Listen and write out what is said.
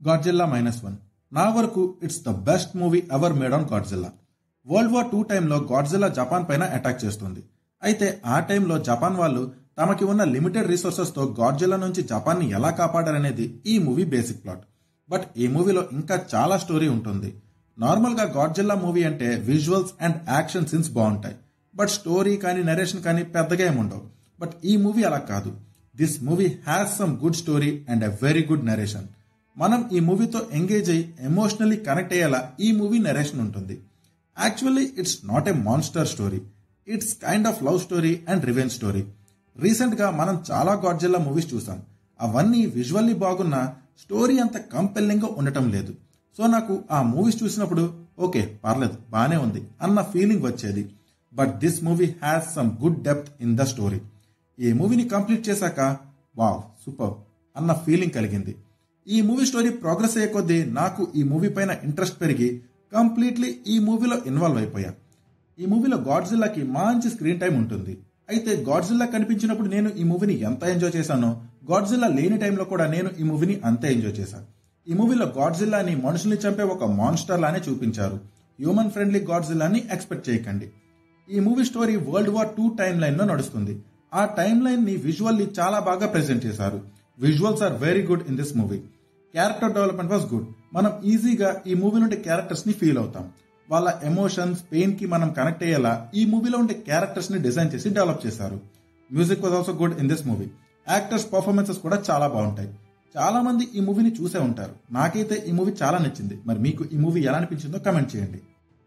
Godzilla -1. నా వరకు it's the best movie ever made on Godzilla. World war 2 టైంలో Godzilla Japan పైన attack చేస్తుంది. అయితే ఆ టైంలో జపాన్ వాళ్ళు తమకి ఉన్న లిమిటెడ్ రిసోర్సెస్ తో గాడ్జిల్లా నుంచి జపాన్ ని ఎలా కాపాడారనేది ఈ మూవీ బేసిక్ ప్లాట్. బట్ ఈ మూవీలో ఇంకా చాలా స్టోరీ ఉంటుంది. నార్మల్ గా గాడ్జిల్లా మూవీ అంటే విజువల్స్ అండ్ యాక్షన్ సీన్స్ బాగుంటాయి, బట్ స్టోరీ కానీ నరేషన్ కానీ పెద్దగా ఏముండవు. బట్ ఈ మూవీ అలా కాదు. This movie has some good story and a very good narration. మనం ఈ మూవీతో ఎంగేజ్ అయ్యి ఎమోషనల్లీ కనెక్ట్ అయ్యేలా ఈ మూవీ నరేషన్ ఉంటుంది. Actually it's not a monster story, it's kind of love story and revenge story. Recent గా మనం చాలా గాడ్జిల్లా మూవీస్ చూసాం. అవన్నీ విజువల్లీ బాగున్నా స్టోరీ అంత కంపెల్లింగ్ గా ఉండటం లేదు. సో నాకు ఆ మూవీస్ చూసినప్పుడు ఓకే పర్లేదు బానే ఉంది అన్న ఫీలింగ్ వచ్చేది. But this movie has some good depth in the story. ఈ మూవీని కంప్లీట్ చేశాక వావ్ సూపర్ అన్న ఫీలింగ్ కలిగింది. ఈ మూవీ స్టోరీ ప్రోగ్రెస్ అయ్యే కొద్దీ నాకు ఈ మూవీ పైన ఇంట్రెస్ట్ పెరిగి కంప్లీట్లీ ఈ మూవీలో ఇన్వాల్వ్ అయిపోయా. ఈ మూవీలో గాడ్జిల్లాకి మంచి స్క్రీన్ టైం ఉంటుంది. అయితే గాడ్జిల్లా కనిపించినప్పుడు నేను ఈ మూవీని ఎంత ఎంజాయ్ చేశానో, గాడ్జిల్లా లేని టైంలో కూడా నేను ఈ మూవీని అంతే ఎంజాయ్ చేశాను. ఈ మూవీలో గాడ్జిల్లాని మనుషుల్ని చంపే ఒక మాన్స్టర్ లానే చూపించారు. హ్యూమన్ ఫ్రెండ్లీ గాడ్జిల్లాని ఎక్స్పెక్ట్ చేయకండి. ఈ movie story world war 2 time line లో నడుస్తుంది. ఆ టైమ్ లైన్ ని విజువల్లీ చాలా బాగా ప్రెజెంట్ చేశారు. Visuals are very good in this movie. Character development was good. మనం ఈజీగా ఈ మూవీ నుండి క్యారెక్టర్స్ ని ఫీల్ అవుతాం. వాళ్ళ ఎమోషన్స్, పెయిన్ కి మనం కనెక్ట్ అయ్యేలా ఈ మూవీలో ఉండే క్యారెక్టర్స్ ని డిజైన్ చేసి డెవలప్ చేశారు. Music was also good in this movie. Actors performances కూడా చాలా బాగుంటాయి. చాలా మంది ఈ మూవీని చూసే ఉంటారు. నాకైతే ఈ మూవీ చాలా నచ్చింది. మరి మీకు ఈ మూవీ ఎలా అనిపించిందో కమెంట్ చేయండి.